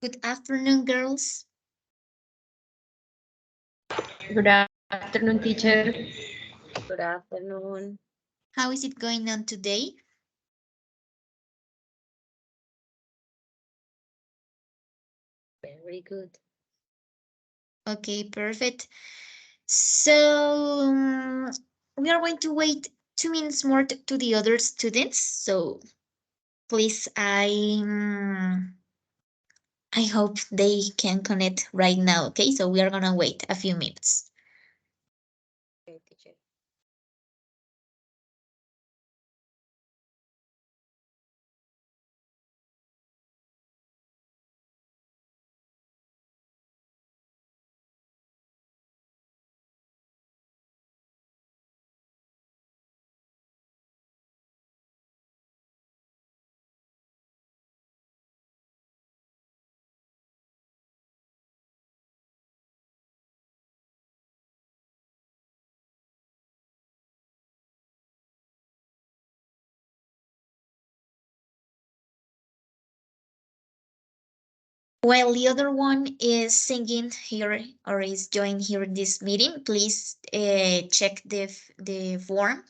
Good afternoon, girls. Good afternoon, teacher. Good afternoon. How is it going on today? Very good. Okay, perfect. So we are going to wait 2 minutes more to the other students. So please, I hope they can connect right now. Okay, so we are gonna wait a few minutes. Okay, teacher. While the other one is singing here or is joining here in this meeting, please check the form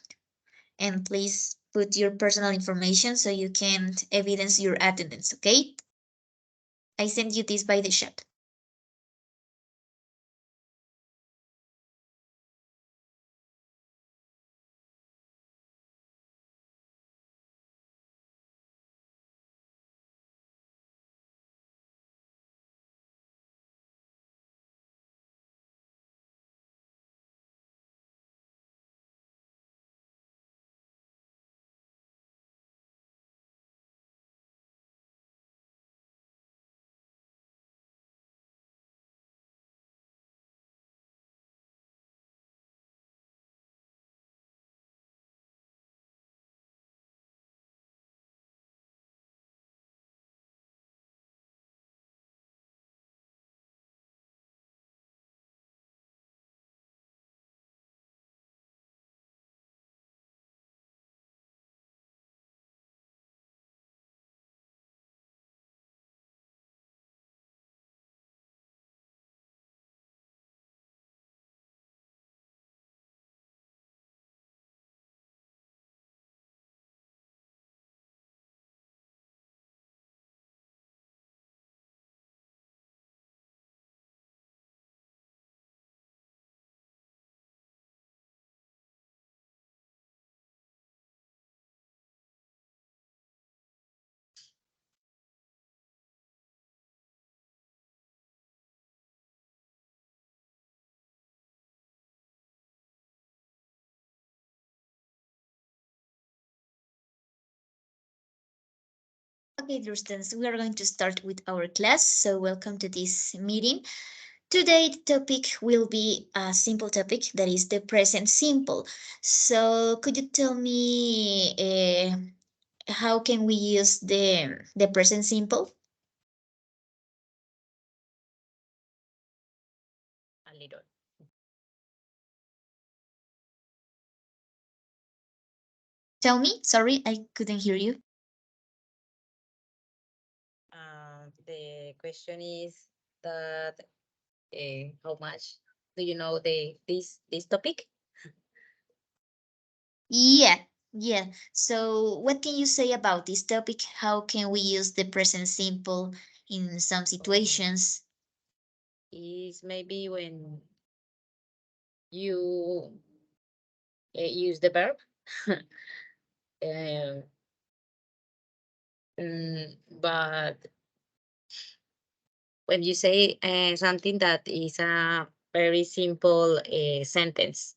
and please put your personal information so you can evidence your attendance, okay? I sent you this by the chat. Okay, dear students, we are going to start with our class. So welcome to this meeting. Today, the topic will be a simple topic that is the present simple. So could you tell me how can we use the present simple? A little. Tell me, sorry, I couldn't hear you. The question is that how much do you know this topic? Yeah, yeah. So what can you say about this topic? How can we use the present simple in some situations? Is maybe when you use the verb, um, but when you say something that is a very simple sentence.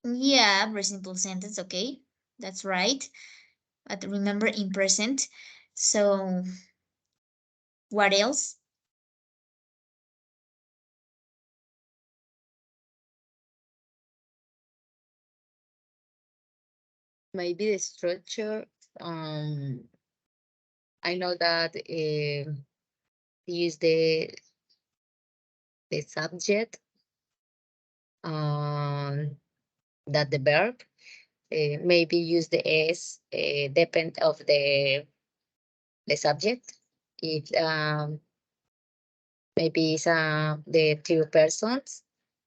Yeah, very simple sentence, okay. That's right. But remember in present. So what else? Maybe the structure. I know that use the subject, um, that the verb, maybe use the s, depend of the subject. It maybe it's the two persons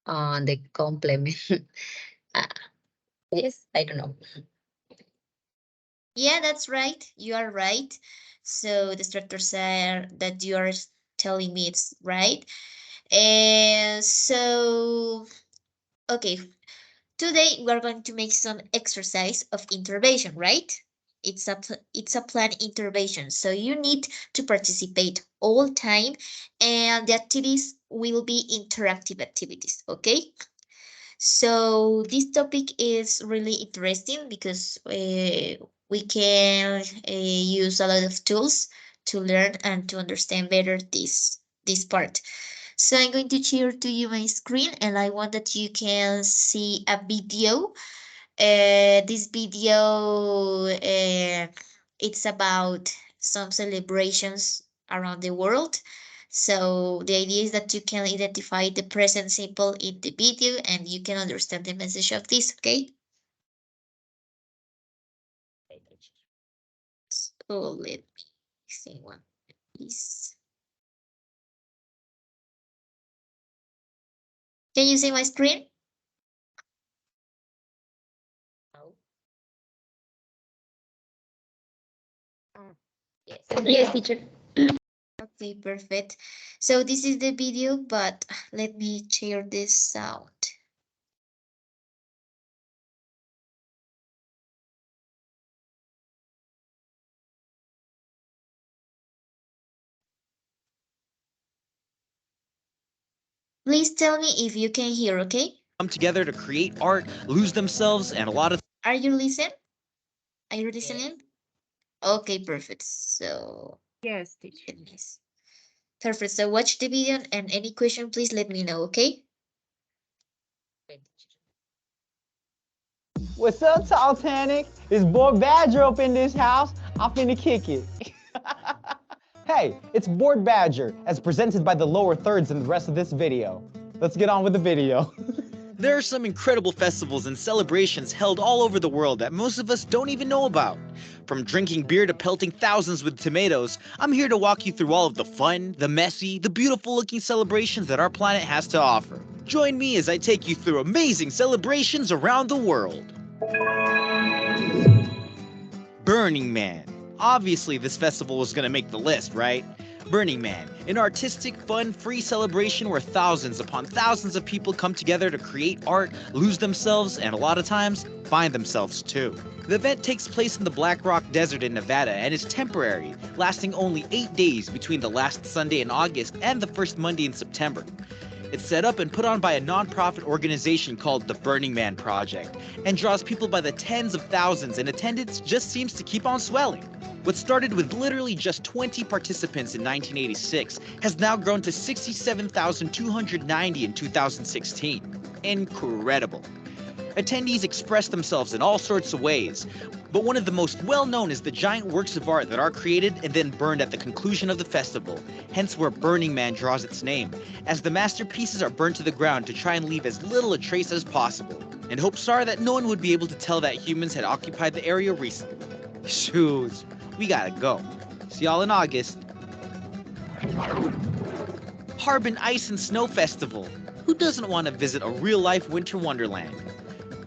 on the complement. uh, yes, I don't know. Yeah, that's right. You are right. So the structure said that you are telling me it's right. And so, okay, today we are going to make some exercise of intervention, right? It's a planned intervention, so you need to participate all time, and the activities will be interactive activities, okay? So this topic is really interesting because we can use a lot of tools to learn and to understand better this part. So I'm going to share to you my screen, and I want that you can see a video. This video it's about some celebrations around the world. So the idea is that you can identify the present simple in the video and you can understand the message of this, okay? So let me see one, please. Can you see my screen? No. Yes. Yes, teacher. Okay, perfect. So this is the video, but let me share this sound. Please tell me if you can hear, okay? Come together to create art, lose themselves, and a lot of Are you listening? Are you Yes. listening? Okay, perfect. So, Yes, teacher. goodness. Perfect. So watch the video and any question, please let me know, okay? Okay, teacher. What's up, Titanic? It's Board Badger up in this house. I'm finna kick it. Hey, it's Board Badger, as presented by the lower thirds in the rest of this video. Let's get on with the video. there are some incredible festivals and celebrations held all over the world that most of us don't even know about. From drinking beer to pelting thousands with tomatoes, I'm here to walk you through all of the fun, the messy, the beautiful looking celebrations that our planet has to offer. Join me as I take you through amazing celebrations around the world. Burning Man. Obviously, this festival was gonna make the list, right? Burning Man, an artistic, fun, free celebration where thousands upon thousands of people come together to create art, lose themselves, and a lot of times, find themselves too. The event takes place in the Black Rock Desert in Nevada and is temporary, lasting only 8 days between the last Sunday in August and the first Monday in September. It's set up and put on by a non-profit organization called the Burning Man Project, and draws people by the tens of thousands, and attendance just seems to keep on swelling. What started with literally just 20 participants in 1986 has now grown to 67,290 in 2016. Incredible. Attendees express themselves in all sorts of ways, but one of the most well-known is the giant works of art that are created and then burned at the conclusion of the festival, hence where Burning Man draws its name, as the masterpieces are burnt to the ground to try and leave as little a trace as possible, and hopes are that no one would be able to tell that humans had occupied the area recently. Shoes, we gotta go. See y'all in August. Harbin Ice and Snow Festival. Who doesn't want to visit a real-life winter wonderland?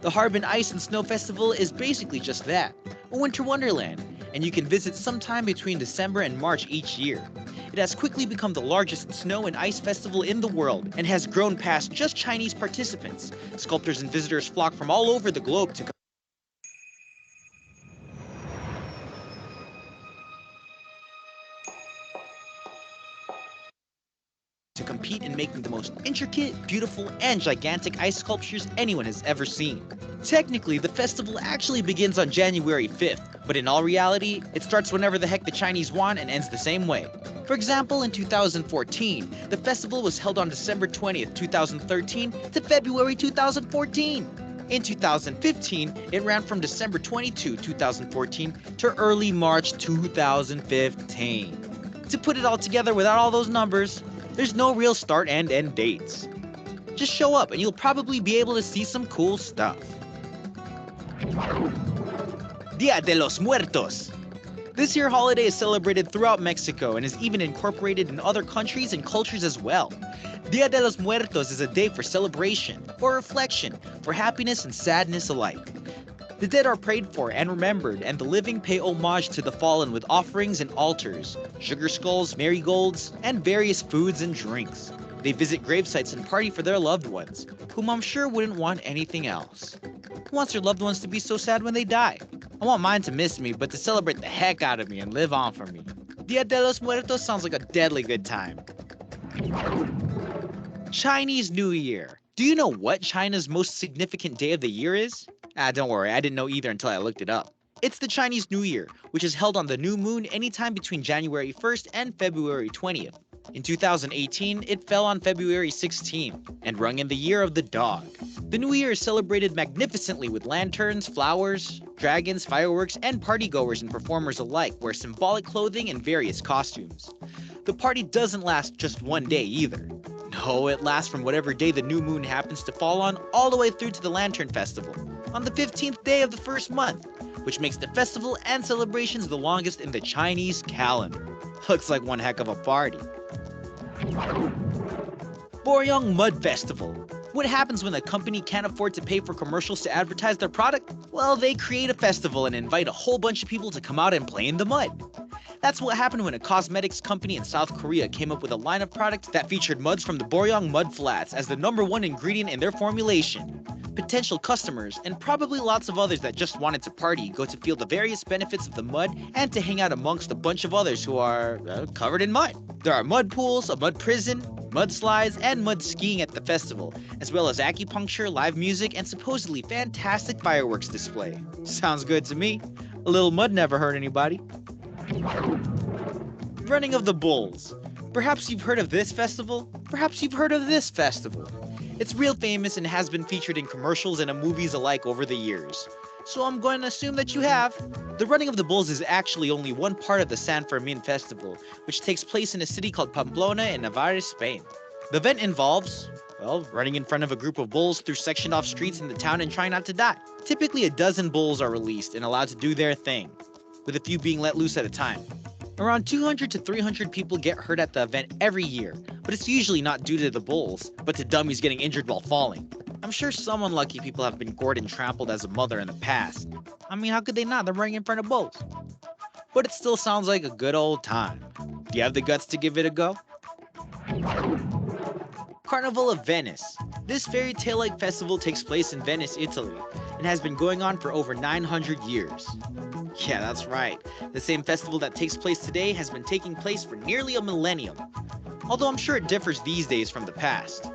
The Harbin Ice and Snow Festival is basically just that, a winter wonderland, and you can visit sometime between December and March each year. It has quickly become the largest snow and ice festival in the world and has grown past just Chinese participants. Sculptors and visitors flock from all over the globe to compete in making the most intricate, beautiful, and gigantic ice sculptures anyone has ever seen. Technically, the festival actually begins on January 5th, but in all reality, it starts whenever the heck the Chinese want and ends the same way. For example, in 2014, the festival was held on December 20th, 2013 to February 2014. In 2015, it ran from December 22, 2014 to early March 2015. To put it all together without all those numbers, there's no real start and end dates. Just show up and you'll probably be able to see some cool stuff. Dia de los Muertos. This here holiday is celebrated throughout Mexico and is even incorporated in other countries and cultures as well. Dia de los Muertos is a day for celebration, for reflection, for happiness and sadness alike. The dead are prayed for and remembered, and the living pay homage to the fallen with offerings and altars, sugar skulls, marigolds, and various foods and drinks. They visit gravesites and party for their loved ones, whom I'm sure wouldn't want anything else. Who wants their loved ones to be so sad when they die? I want mine to miss me, but to celebrate the heck out of me and live on for me. Dia de los Muertos sounds like a deadly good time. Chinese New Year. Do you know what China's most significant day of the year is? Don't worry, I didn't know either until I looked it up. It's the Chinese New Year, which is held on the new moon anytime between January 1st and February 20th. In 2018, it fell on February 16 and rung in the year of the dog. The New Year is celebrated magnificently with lanterns, flowers, dragons, fireworks, and partygoers and performers alike wear symbolic clothing and various costumes. The party doesn't last just one day either. No, it lasts from whatever day the new moon happens to fall on all the way through to the Lantern Festival, on the 15th day of the first month, which makes the festival and celebrations the longest in the Chinese calendar. Looks like one heck of a party. Boryong Mud Festival. What happens when a company can't afford to pay for commercials to advertise their product? Well, they create a festival and invite a whole bunch of people to come out and play in the mud. That's what happened when a cosmetics company in South Korea came up with a line of products that featured muds from the Boryong Mud Flats as the #1 ingredient in their formulation. Potential customers, and probably lots of others that just wanted to party, go to feel the various benefits of the mud and to hang out amongst a bunch of others who are covered in mud. There are mud pools, a mud prison, mud slides, and mud skiing at the festival, as well as acupuncture, live music, and supposedly fantastic fireworks display. Sounds good to me. A little mud never hurt anybody. Running of the Bulls. Perhaps you've heard of this festival? Perhaps you've heard of this festival. It's real famous and has been featured in commercials and in movies alike over the years. So I'm going to assume that you have. The Running of the Bulls is actually only one part of the San Fermin Festival, which takes place in a city called Pamplona in Navarre, Spain. The event involves, running in front of a group of bulls through sectioned off streets in the town and trying not to die. Typically, a dozen bulls are released and allowed to do their thing, with a few being let loose at a time. Around 200 to 300 people get hurt at the event every year, but it's usually not due to the bulls, but to dummies getting injured while falling. I'm sure some unlucky people have been gored and trampled as a mother in the past. I mean, how could they not? They're running in front of bulls. But it still sounds like a good old time. Do you have the guts to give it a go? Carnival of Venice. This fairy tale-like festival takes place in Venice, Italy, and has been going on for over 900 years. Yeah, that's right. The same festival that takes place today has been taking place for nearly a millennium. Although I'm sure it differs these days from the past.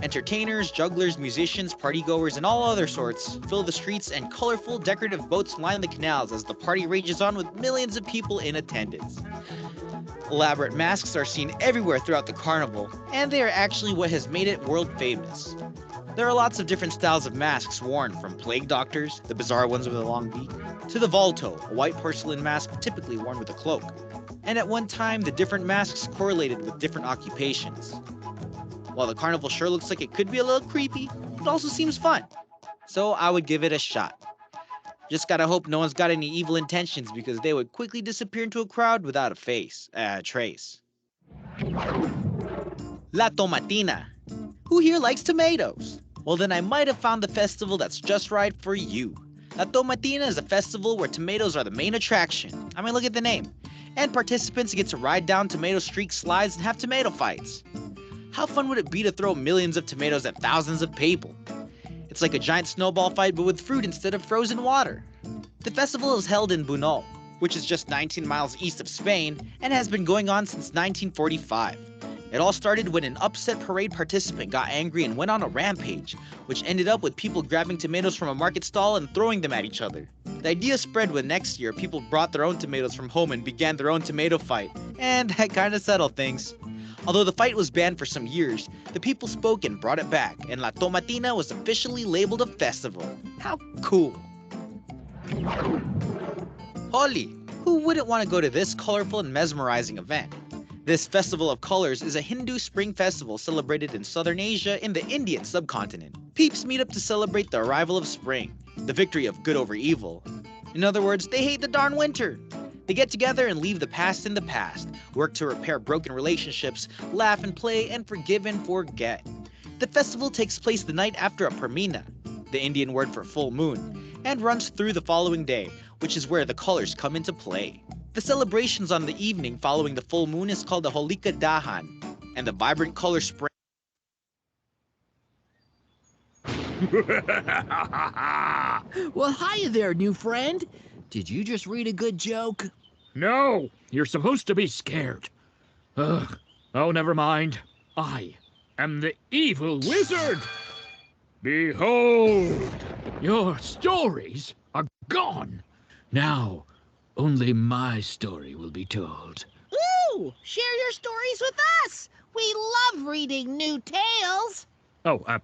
Entertainers, jugglers, musicians, partygoers, and all other sorts fill the streets, and colorful, decorative boats line the canals as the party rages on with millions of people in attendance. Elaborate masks are seen everywhere throughout the carnival, and they are actually what has made it world famous. There are lots of different styles of masks worn, from plague doctors, the bizarre ones with a long beak, to the volto, a white porcelain mask typically worn with a cloak. And at one time, the different masks correlated with different occupations. While the carnival sure looks like it could be a little creepy, it also seems fun. So I would give it a shot. Just gotta hope no one's got any evil intentions, because they would quickly disappear into a crowd without a trace. La Tomatina. Who here likes tomatoes? Well, then I might have found the festival that's just right for you. La Tomatina is a festival where tomatoes are the main attraction. I mean, look at the name. And participants get to ride down tomato streak slides and have tomato fights. How fun would it be to throw millions of tomatoes at thousands of people? It's like a giant snowball fight, but with fruit instead of frozen water. The festival is held in Bunol, which is just 19 miles east of Spain, and has been going on since 1945. It all started when an upset parade participant got angry and went on a rampage, which ended up with people grabbing tomatoes from a market stall and throwing them at each other. The idea spread when next year people brought their own tomatoes from home and began their own tomato fight, and that kinda settled things. Although the fight was banned for some years, the people spoke and brought it back, and La Tomatina was officially labeled a festival. How cool! Holi! Who wouldn't want to go to this colorful and mesmerizing event? This festival of colors is a Hindu spring festival celebrated in southern Asia in the Indian subcontinent. Peeps meet up to celebrate the arrival of spring, the victory of good over evil. In other words, they hate the darn winter. They get together and leave the past in the past, work to repair broken relationships, laugh and play, and forgive and forget. The festival takes place the night after a Permina, the Indian word for full moon, and runs through the following day, which is where the colors come into play. The celebrations on the evening following the full moon is called the Holika Dahan, and the vibrant color spray. Well, hiya there, new friend. Did you just read a good joke? No, you're supposed to be scared. Ugh. Oh, never mind. I am the evil wizard. Behold, your stories are gone. Now, only my story will be told. Ooh, share your stories with us. We love reading new tales. Oh, I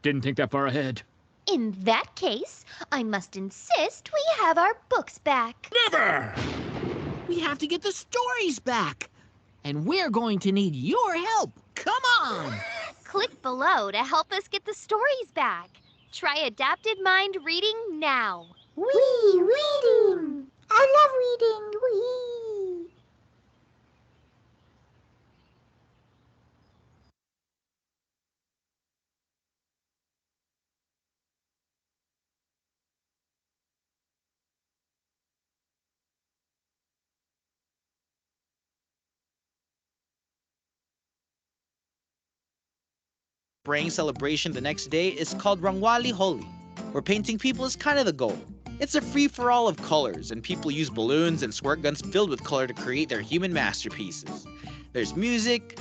didn't think that far ahead. In that case, I must insist we have our books back. Never! We have to get the stories back. And we're going to need your help. Come on. Click below to help us get the stories back. Try Adapted Mind Reading now. Wee, reading! I love reading! Wee! Spraying celebration the next day is called Rangwali Holi, where painting people is kind of the goal. It's a free-for-all of colors, and people use balloons and squirt guns filled with color to create their human masterpieces. There's music,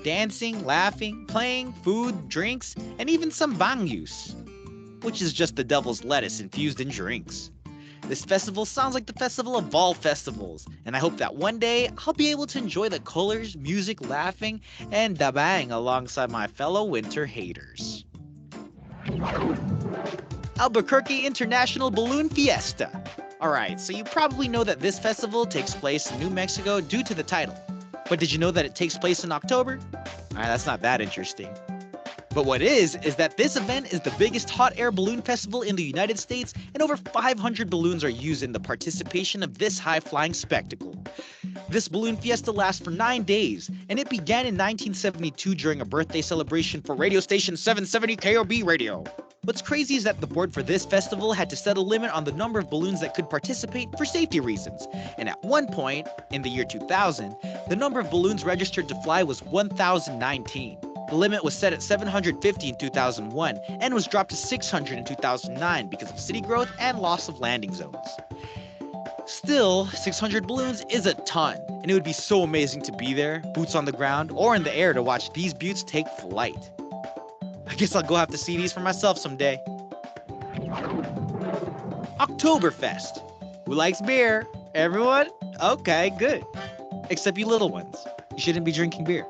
dancing, laughing, playing, food, drinks, and even some bangus, which is just the devil's lettuce infused in drinks. This festival sounds like the festival of all festivals, and I hope that one day I'll be able to enjoy the colors, music, laughing, and dabang alongside my fellow winter haters. Albuquerque International Balloon Fiesta. Alright, so you probably know that this festival takes place in New Mexico due to the title. But did you know that it takes place in October? Alright, that's not that interesting. But what is that this event is the biggest hot air balloon festival in the United States, and over 500 balloons are used in the participation of this high-flying spectacle. This balloon fiesta lasts for 9 days, and it began in 1972 during a birthday celebration for radio station 770 KOB Radio. What's crazy is that the board for this festival had to set a limit on the number of balloons that could participate for safety reasons, and at one point, in the year 2000, the number of balloons registered to fly was 1,019. The limit was set at 750 in 2001 and was dropped to 600 in 2009 because of city growth and loss of landing zones. Still, 600 balloons is a ton, and it would be so amazing to be there, boots on the ground, or in the air to watch these beauts take flight. I guess I'll go have to see these for myself someday. Oktoberfest. Who likes beer? Everyone? Okay, good. Except you little ones. You shouldn't be drinking beer.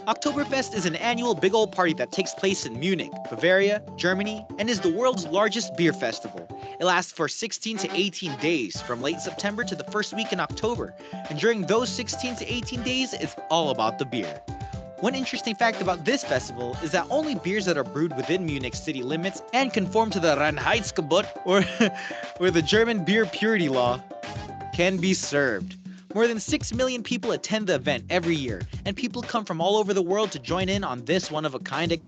Oktoberfest is an annual big old party that takes place in Munich, Bavaria, Germany, and is the world's largest beer festival. It lasts for 16 to 18 days, from late September to the first week in October, and during those 16 to 18 days, it's all about the beer. One interesting fact about this festival is that only beers that are brewed within Munich city limits and conform to the Reinheitsgebot, or the German beer purity law, can be served. More than 6 million people attend the event every year, and people come from all over the world to join in on this one-of-a-kind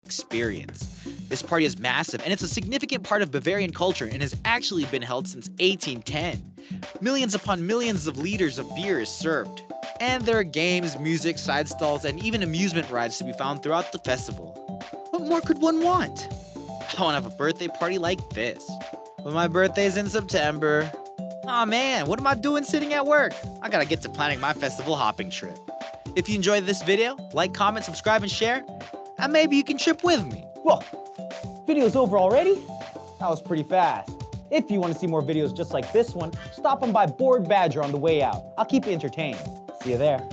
experience. This party is massive, and it's a significant part of Bavarian culture and has actually been held since 1810. Millions upon millions of liters of beer is served, and there are games, music, side stalls, and even amusement rides to be found throughout the festival. What more could one want? I want to have a birthday party like this. But my birthday's in September. Aw man, what am I doing sitting at work? I gotta get to planning my festival hopping trip. If you enjoyed this video, like, comment, subscribe, and share, and maybe you can trip with me. Whoa, video's over already? That was pretty fast. If you want to see more videos just like this one, stop on by Board Badger on the way out. I'll keep you entertained. See you there.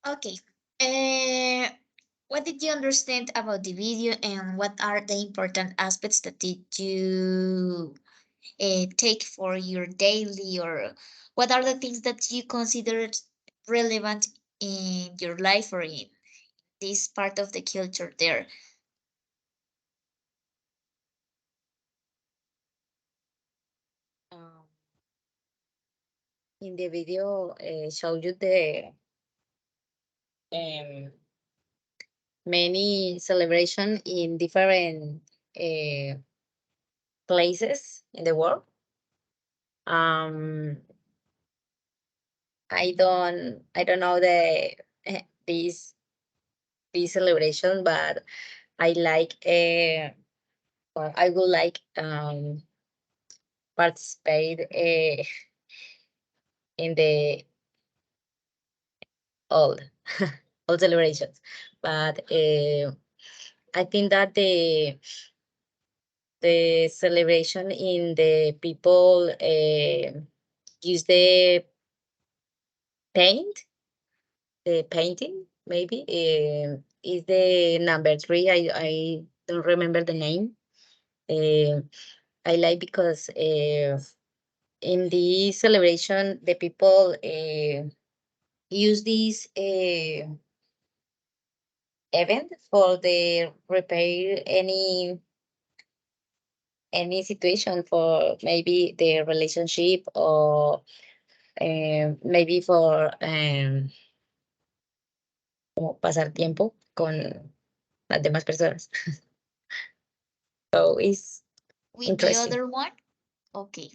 Okay. Uh, what did you understand about the video, and what are the important aspects that did you take for your daily, or what are the things that you consider relevant in your life or in this part of the culture there? Um, in the video, show you the um, many celebration in different uh, places in the world. Um, I don't know this this celebration, but I like or I would like participate in the all all celebrations. But I think that the celebration in the people use paint the painting maybe is the number three. I don't remember the name. uh, I like because in this celebration the people use this event for the repair any situation for maybe the relationship, or maybe for como pasar tiempo con las demás personas. So it's With the interesting. other one? Okay.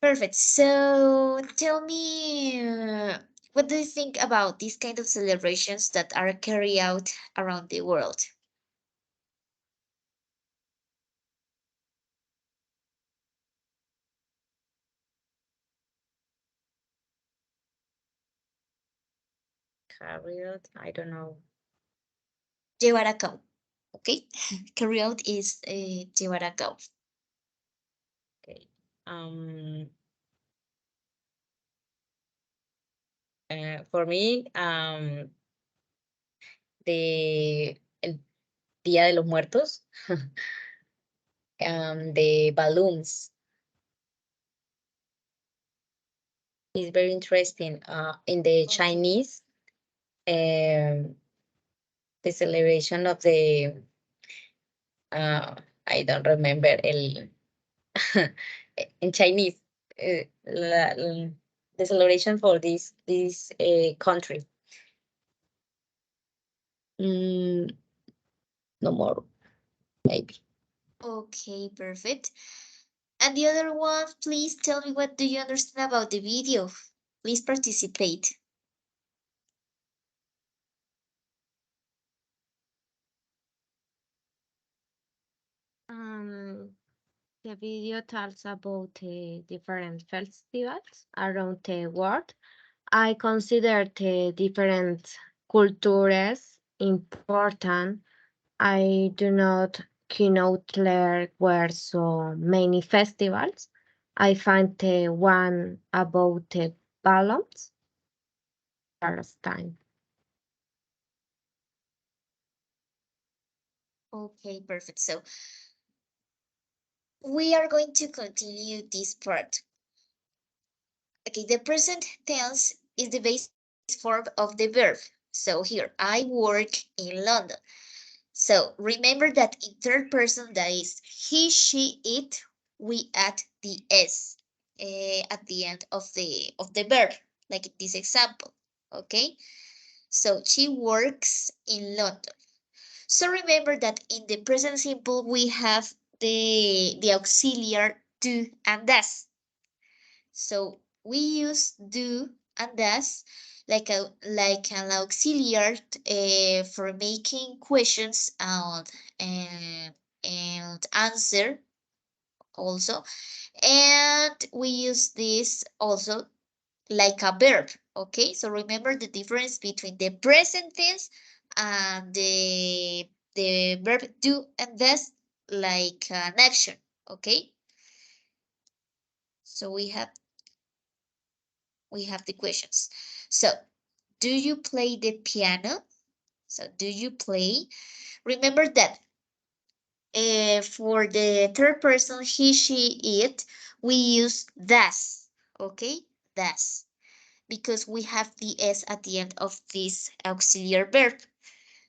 Perfect. So tell me, what do you think about these kind of celebrations that are carried out around the world? Carried, I don't know. Llevar a cabo. Okay. Carry out is llevar a cabo. Okay. For me, el Día de los Muertos, the balloons is very interesting. In the Okay. Chinese, um, the celebration of the I don't remember el in Chinese, the celebration for this country. Mm, no more, maybe. Okay, perfect. And the other one, please tell me, what do you understand about the video? Please participate. Um, the video tells about different festivals around the world. I consider the different cultures important. I do not cannot there were so many festivals. I find the one about the balloons first time. Okay, perfect. So we are going to continue this part. Okay, the present tense is the base form of the verb. So here, I work in London. So remember that in third person, that is he, she, it, we add the s at the end of the verb, like in this example. Okay, so she works in London. So remember that in the present simple we have the auxiliary do and does. So we use do and does like an auxiliary for making questions and answer also. And we use this also like a verb. Okay, so remember the difference between the present tense and the verb do and does, like an action. Okay, so we have the questions. So, do you play the piano? So do you play? Remember that for the third person, he, she, it, we use das, okay? Das, because we have the s at the end of this auxiliary verb.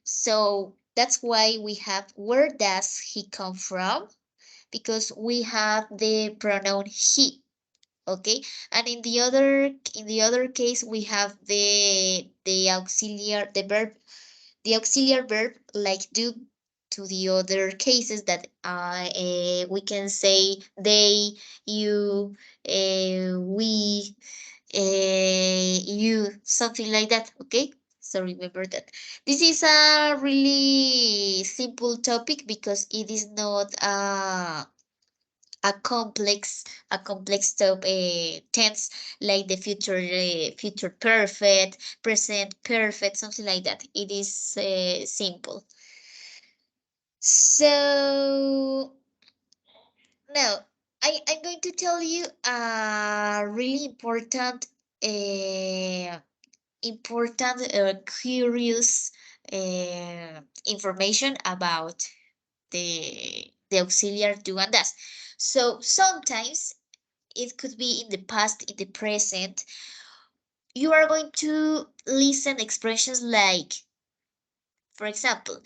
So that's why we have where does he come from? Because we have the pronoun he, okay? And in the other case we have the auxiliary the verb the auxiliary verb like do to the other cases that we can say they, you, we, you, something like that, okay? So remember that this is a really simple topic because it is not a complex tense like the future perfect, present perfect, something like that. It is simple. So now I'm going to tell you a really curious information about the auxiliary do and does. So sometimes it could be in the past, in the present. You are going to listen expressions like, for example,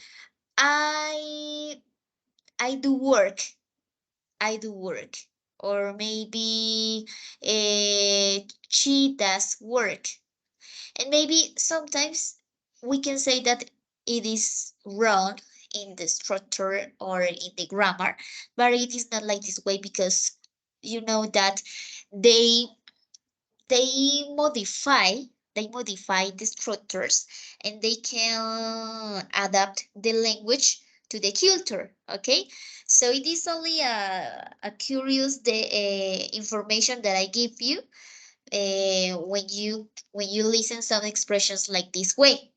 I I do work, I do work, or maybe she does work, and maybe sometimes we can say that it is wrong in the structure or in the grammar, but it is not like this way because you know that they they modify they modify the structures and they can adapt the language to the culture, okay? So it is only a curious the information that I give you when you listen some expressions like this way.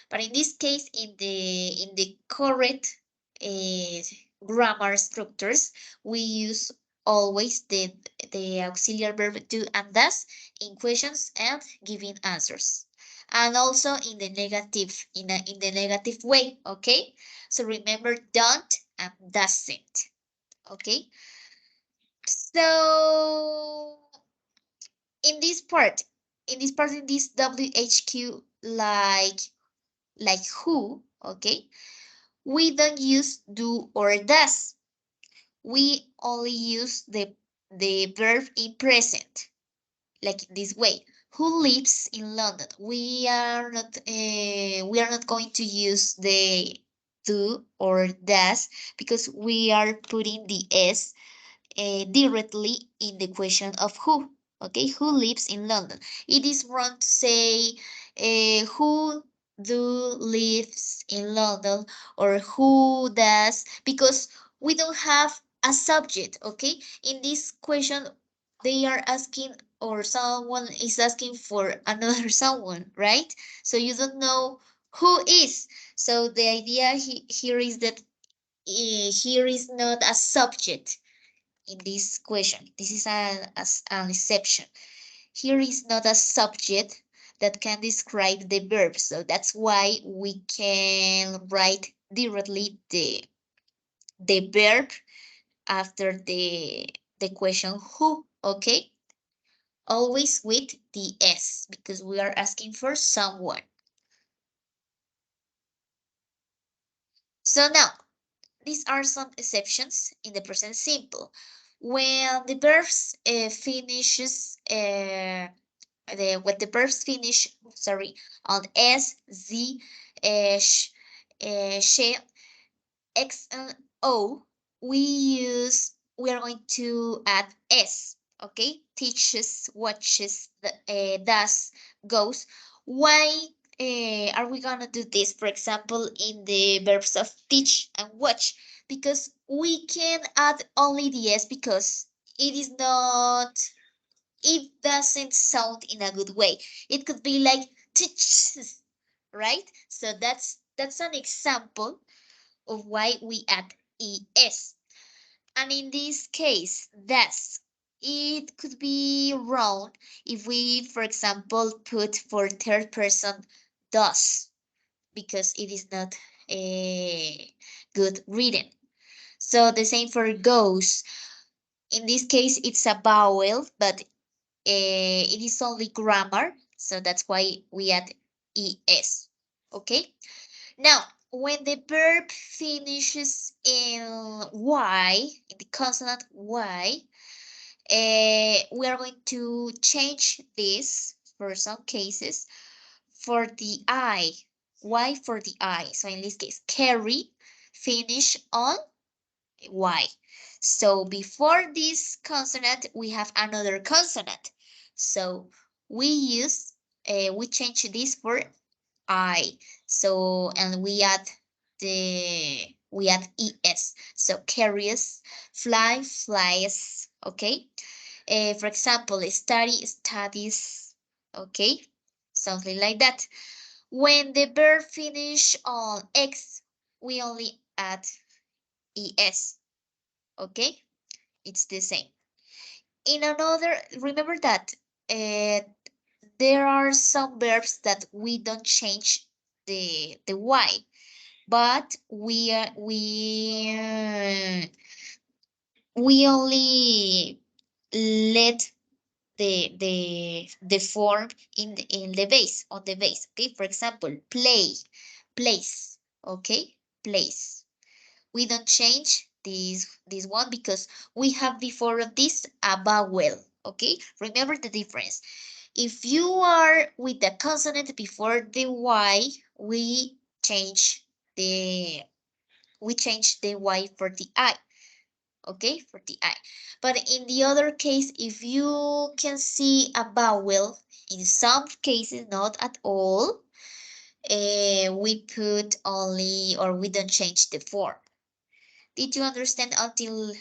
But in this case, in the correct uh, grammar structures, we use always the auxiliary verb do and does in questions and giving answers, and also in the negative way. Okay, so remember don't and doesn't. Okay, so in this part, in this WHQ, like who, okay, we don't use do or does. We only use the verb in present, like this way. Who lives in London? We are not going to use the do or does because we are putting the s directly in the question of who. Okay, who lives in London? It is wrong to say who do lives in London or who does because we don't have a subject. Okay, in this question they are asking or someone is asking for another someone, right? So you don't know who is. So the idea here is that here is not a subject in this question. This is an exception. Here is not a subject that can describe the verb. So that's why we can write directly the verb after the question who, okay? Always with the S because we are asking for someone. So now, these are some exceptions in the present simple. When the verbs finishes when the verbs finish, sorry, on s, z, sh, she, x, and o, we are going to add s. Okay, teaches, watches, does, goes. Why are we gonna do this? For example, in the verbs of teach and watch, because we can add only the s because it is not it doesn't sound in a good way. It could be like teaches, right? So that's an example of why we add es. And in this case, that's it could be wrong if we, for example, put for third person does, because it is not good written. So the same for goes. In this case, it's a vowel, but it is only grammar. So that's why we add es. Okay. Now, when the verb finishes in y, in the consonant y, we are going to change this for some cases for the I. Y for the I. So in this case, carry, finish on Y. So before this consonant, we have another consonant. So we change this for I. So, and we add es. So carries, fly, flies. Okay. For example, study, studies. Okay. Something like that. When the verb finish on X, we only add es. Okay. It's the same. In another, remember that uh, there are some verbs that we don't change the y, but we only let the form in the base on the base. Okay, for example, play, place. Okay, place. We don't change this one because we have before of this a vowel. Okay, remember the difference. If you are with the consonant before the y, the we change the y for the I. Okay, for the I. But in the other case, if you can see a vowel, in some cases, not at all, we put only, or we don't change the form. Did you understand until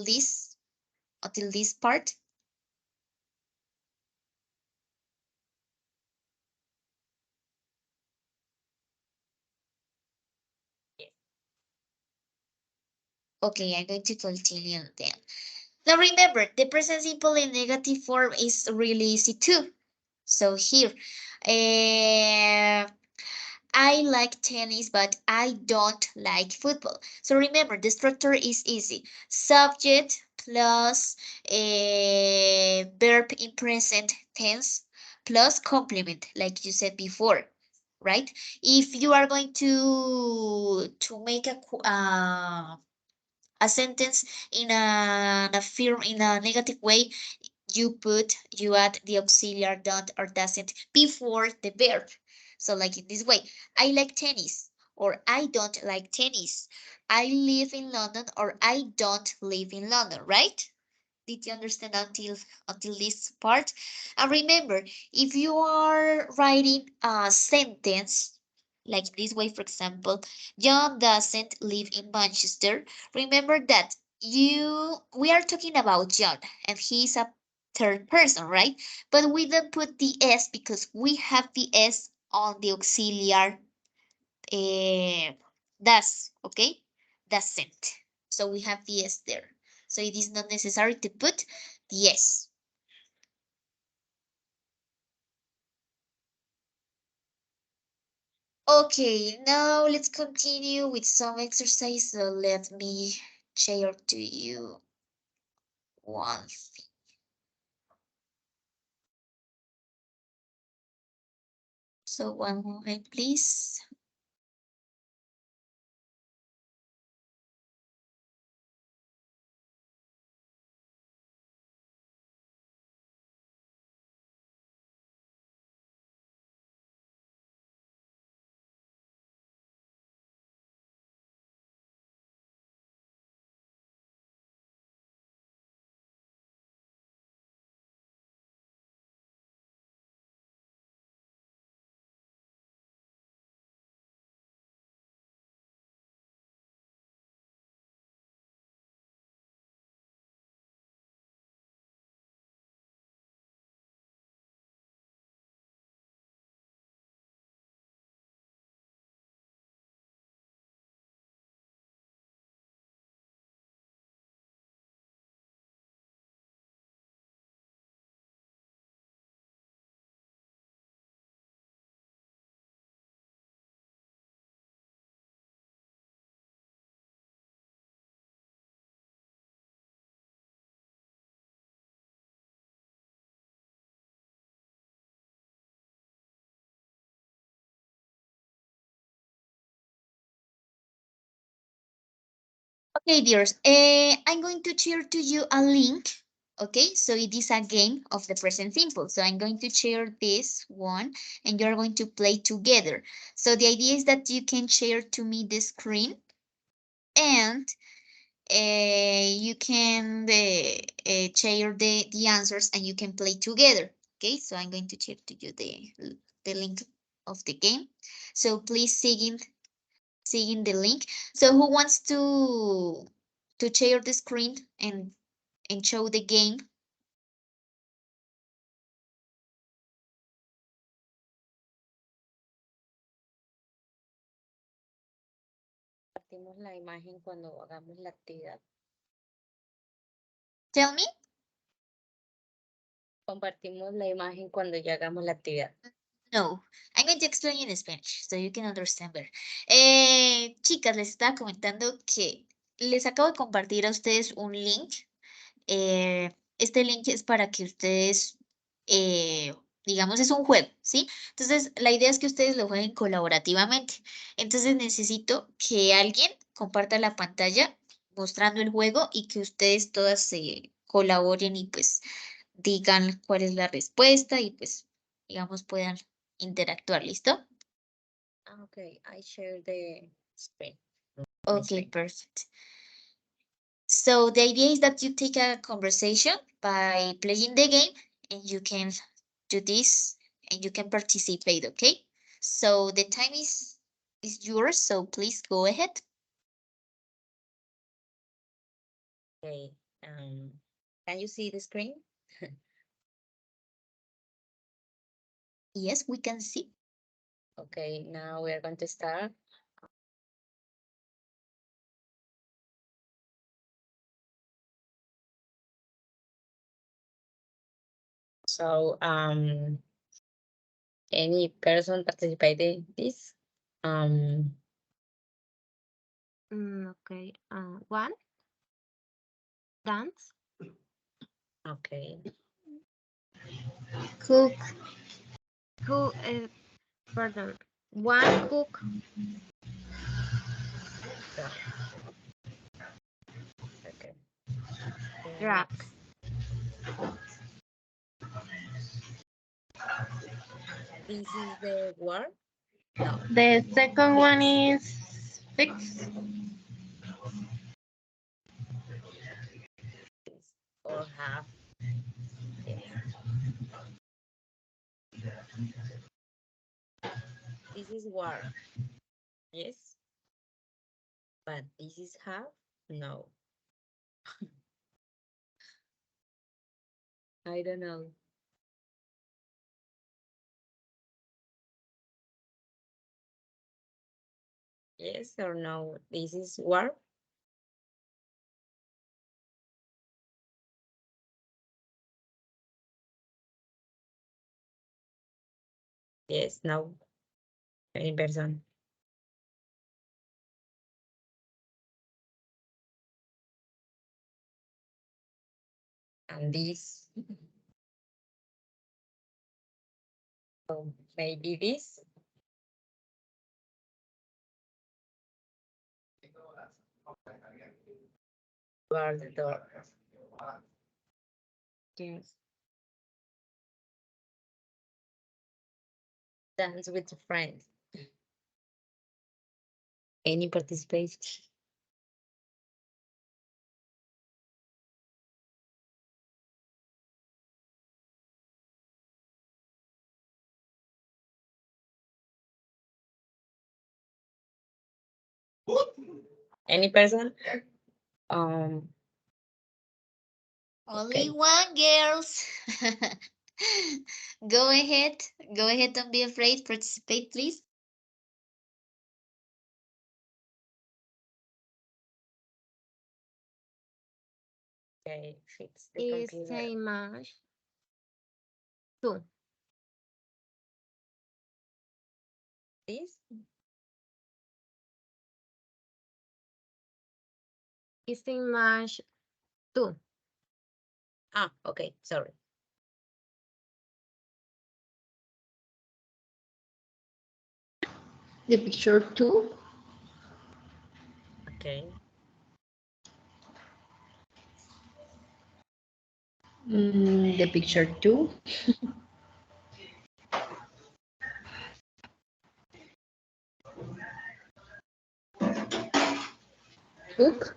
this part? Okay, I'm going to continue then. Now remember, the present simple in negative form is really easy too. So here, I like tennis, but I don't like football. So remember, the structure is easy. Subject plus a verb in present tense plus complement, like you said before, right? If you are going to make a sentence in an affirm in a negative way, you add the auxiliary don't or doesn't before the verb. So like in this way, I like tennis or I don't like tennis. I live in London or I don't live in London, right? Did you understand until this part? And remember, if you are writing a sentence like this way, for example, John doesn't live in Manchester. Remember that we are talking about John and he's a third person, right? But we don't put the S because we have the S on the auxiliary does, okay? Doesn't. So we have the S there. So it is not necessary to put the S. Okay, now let's continue with some exercise. So let me share to you one thing. So one moment, please. Okay, dears, I'm going to share to you a link. Okay, so it is a game of the present simple. So I'm going to share this one and you're going to play together. So the idea is that you can share to me the screen and you can share the answers and you can play together. Okay, so I'm going to share to you the link of the game. So please seeing the link. So who wants to share the screen and show the game? Compartimos la imagen cuando hagamos la actividad. Tell me. Compartimos la imagen cuando ya hagamos la actividad. No, I'm going to explain in Spanish so you can understand better. Chicas, les estaba comentando que les acabo de compartir a ustedes un link. Este link es para que ustedes, digamos, es un juego, ¿sí? Entonces, la idea es que ustedes lo jueguen colaborativamente. Entonces, necesito que alguien comparta la pantalla mostrando el juego y que ustedes todas se colaboren y pues digan cuál es la respuesta y pues, digamos, puedan interactuar, ¿listo? Okay, I share the screen. Okay, perfect. So the idea is that you take a conversation by playing the game and you can do this and you can participate, okay? So the time is yours, so please go ahead. Okay, can you see the screen? Yes, we can see. Okay, now we are going to start. So, any person participate in this? Okay. One. Dance. Okay. Cook. Cook. Pardon. One cook. Yeah. Okay. Drag. This is the word? No. The second one is fix. Or have. Yes. This is word. Yes. But this is have? No. I don't know. Yes or no? This is word? Yes, no. Any person. And this. So maybe this. Guard the door. Yes. Dance with a friend. Any participation? Any person? Um. Only Okay. one, girls. Go ahead. Go ahead, don't be afraid. Participate, please. Okay. Fix the Is computer. same as two. This. Is same as two. Ah. Okay. Sorry. The picture two. Okay. The picture 2. Cook.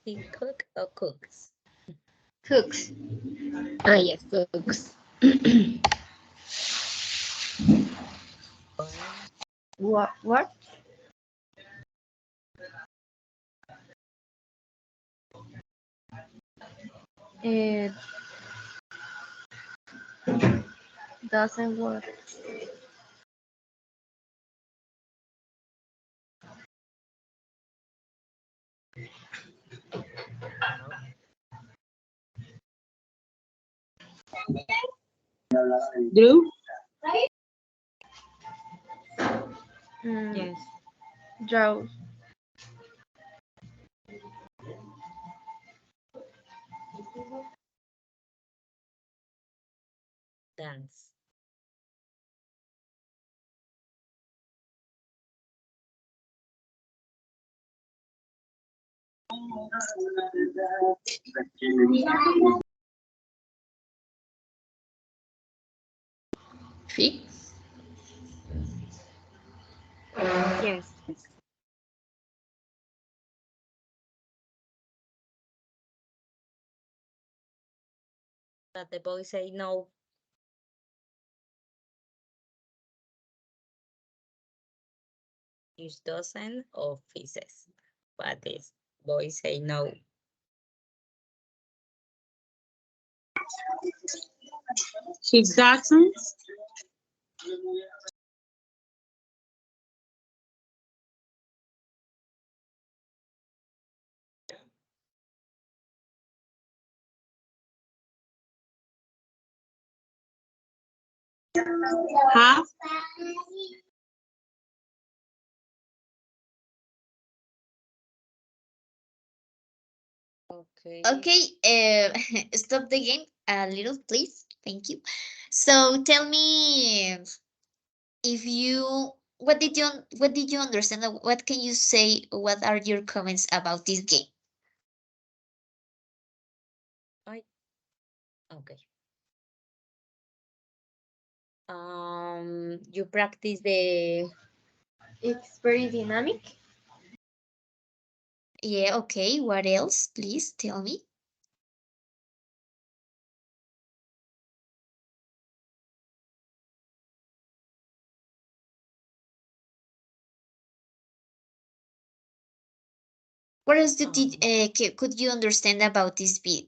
He cook or cooks? Cooks. Ah, yes, cooks. What? It doesn't work. Drew. Yes. Draw. Dance. Fix. Yes. That the boy say no. Use dozen of pieces. But this boy say no. She doesn't. Have. Okay. Okay, stop the game a little, please. Thank you. So tell me if you what did you understand? What can you say? What are your comments about this game? I okay. You practice the It's very dynamic. Yeah, okay. What else? Please tell me. What else could you understand about this game?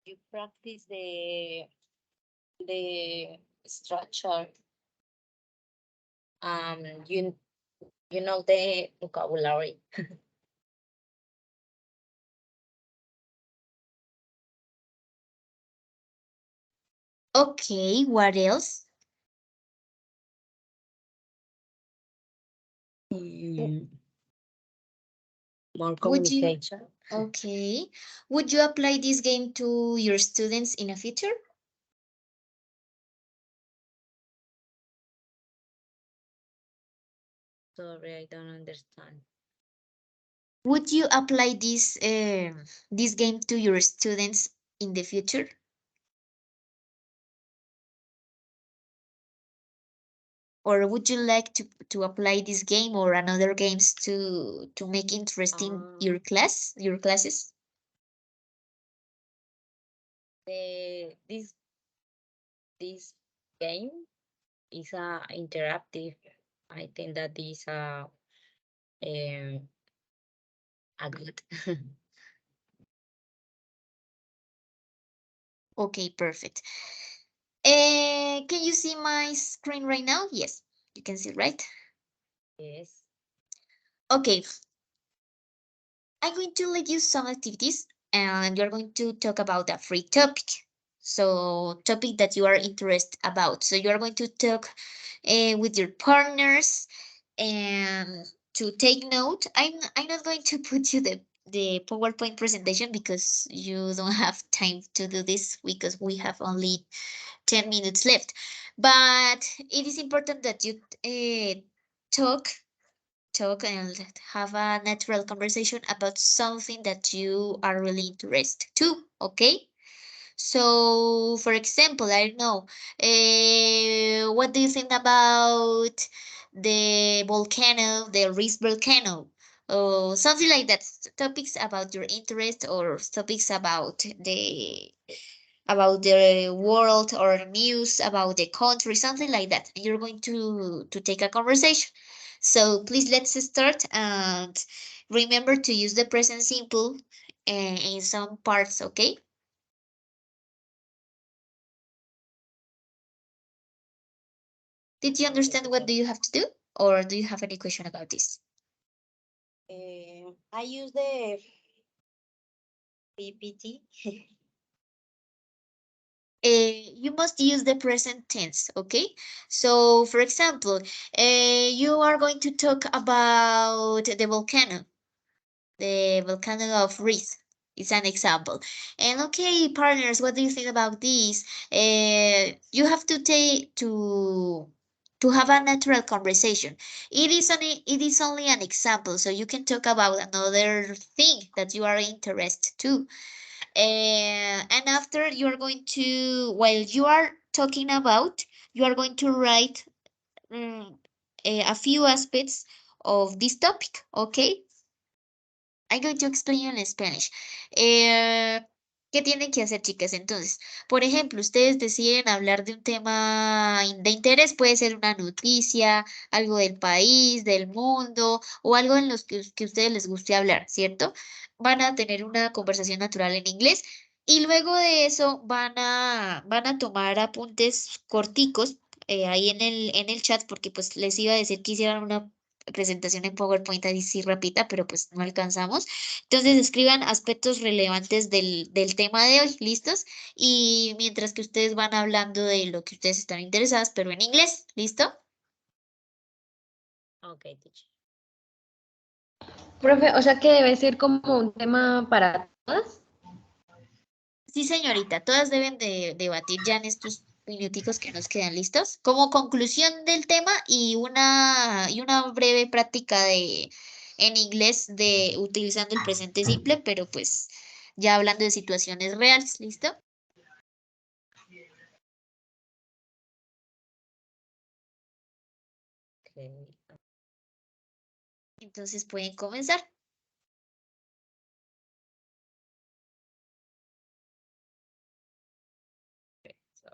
you practice the structure. You you know the vocabulary. Okay, what else? Mm, more Would you communication. Okay. Would you apply this game to your students in the future? Sorry, I don't understand. Would you apply this game to your students in the future? Or would you like to apply this game or another games to make interesting your classes? This this game is interactive. I think that is um, a good. Okay, perfect. Can you see my screen right now? Yes, you can see, right? Yes. Okay, I'm going to let you some activities and you're going to talk about a free topic. So topic that you are interested about. So you are going to talk with your partners and to take note. I'm not going to put you the PowerPoint presentation because you don't have time to do this because we have only 10 minutes left. But it is important that you talk talk and have a natural conversation about something that you are really interested to, okay? So, for example, I don't know, what do you think about the volcano, the Riz volcano? Or something like that. Topics about your interest or topics about the world or news about the country, something like that. You're going to take a conversation. So please let's start and remember to use the present simple in some parts, okay? Did you understand what do you have to do? Or do you have any question about this? I use the PPT. You must use the present tense, okay? So, for example, you are going to talk about the volcano of Riz. It's an example. And okay, partners, what do you think about this? You have to take to have a natural conversation. It is only an example, so you can talk about another thing that you are interested to. And after you are going to, while you are talking about, you are going to write mm, a few aspects of this topic, okay? I'm going to explain you in Spanish. ¿Qué tienen que hacer, chicas? Entonces, por ejemplo, ustedes deciden hablar de un tema de interés, puede ser una noticia, algo del país, del mundo, o algo en los que a ustedes les guste hablar, ¿cierto? Van a tener una conversación natural en inglés y luego de eso van a tomar apuntes corticos ahí en el chat, porque pues les iba a decir que hicieran una presentación en PowerPoint así rápida, pero pues no alcanzamos. Entonces escriban aspectos relevantes del tema de hoy, ¿listos? Y mientras que ustedes van hablando de lo que ustedes están interesadas, pero en inglés, ¿listo? Okay, teacher. Profe, o sea que debe ser como un tema para todas. Sí, señorita, todas deben de debatir ya en estos minuticos que nos quedan listos. Como conclusión del tema y una breve práctica en inglés de utilizando el presente simple, pero pues ya hablando de situaciones reales, ¿listo? Okay. Entonces pueden comenzar. So,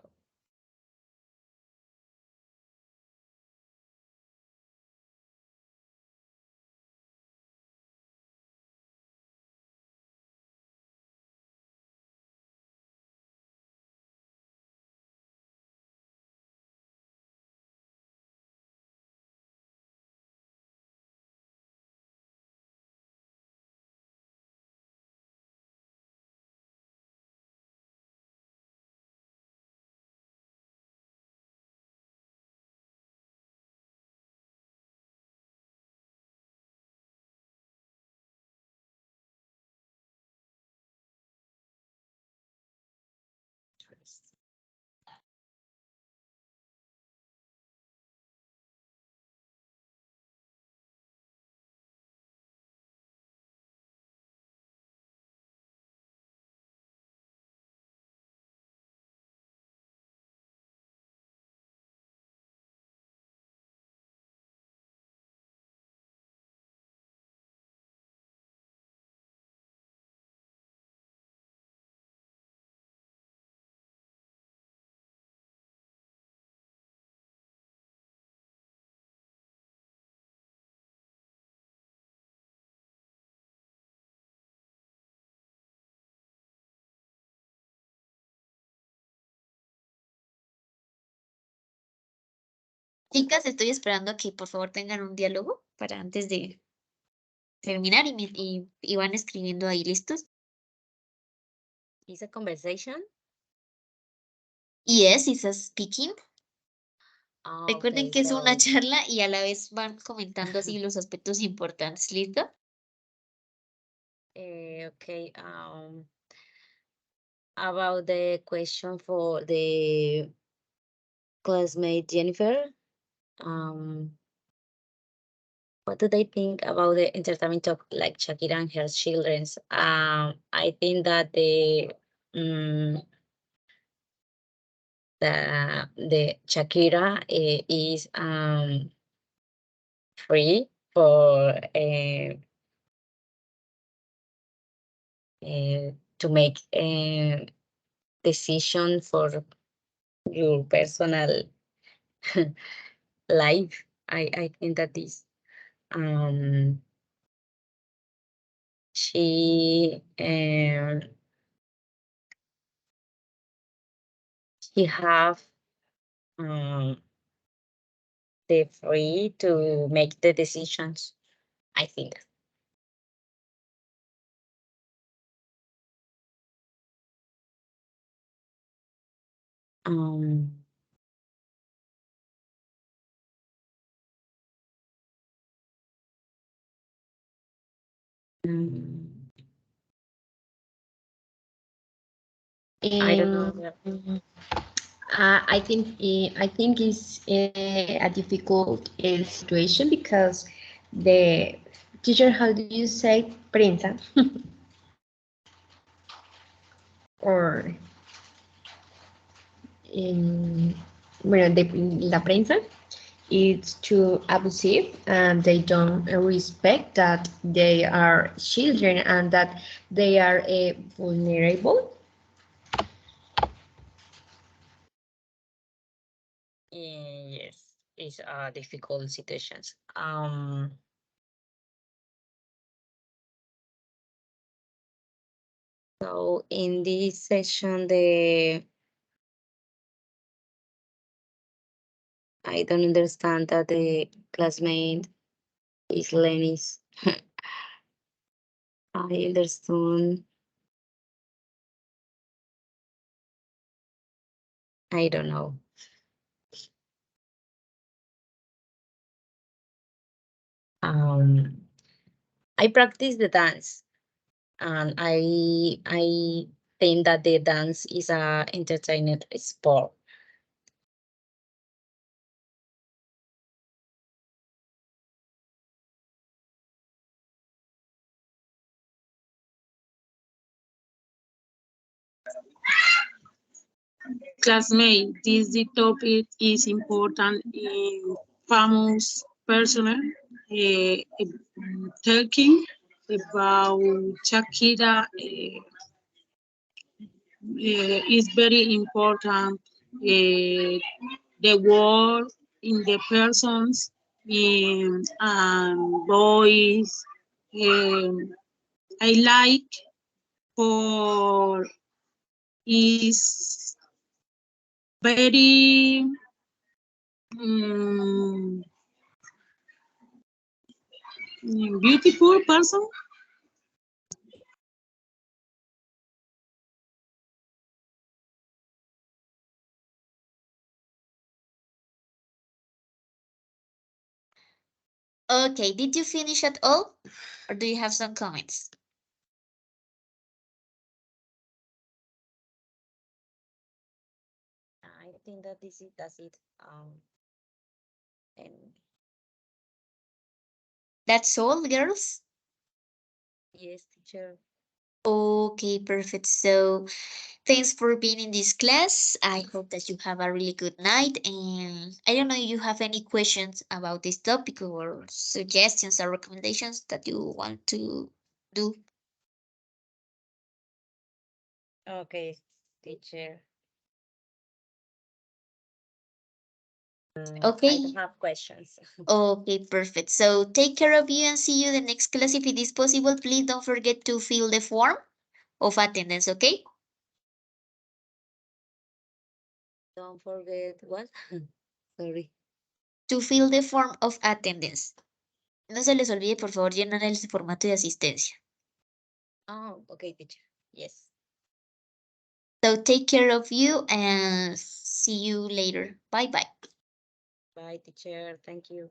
first. Chicas, estoy esperando que por favor tengan un diálogo para antes de terminar y van escribiendo ahí, ¿listos? It's a conversation. Yes, it's a speaking. Recuerden Okay, que es una so charla y a la vez van comentando así los aspectos importantes, ¿listo? okay. About the question for the classmate Jennifer. Um, What do they think about the entertainment of like Shakira and her children's? I think that um, the Shakira is free for to make a decision for your personal life. I think that is she have the free to make the decisions. I think. Um, mm, I don't know. I think it's a difficult situation because the teacher, how do you say prensa? Or in, bueno, la prensa, it's too abusive and they don't respect that they are children and that they are vulnerable. Yes, it's difficult situations. So in this session, I don't understand that the classmate is Lenny's. I understand. I don't know. I practice the dance, and I think that the dance is a entertainment sport. Classmate, this the topic is important in famous person talking about Shakira is very important. The word in the persons and voice. Um, I like for is very um, beautiful person. Okay, did you finish at all? Or do you have some comments? I think that that's it. And That's all, girls? yes, teacher. Okay, perfect. So thanks for being in this class. I hope that you have a really good night. And I don't know if you have any questions about this topic or suggestions or recommendations that you want to do. Okay, teacher. I don't Okay. have questions. Okay, perfect. So take care of you and see you the next class. If it is possible, please don't forget to fill the form of attendance, okay? Don't forget what? Sorry. To fill the form of attendance. No se les olvide, por favor, llenar el formato de asistencia. Oh, okay, teacher. Yes. So take care of you and see you later. Bye bye. Bye, teacher. Thank you.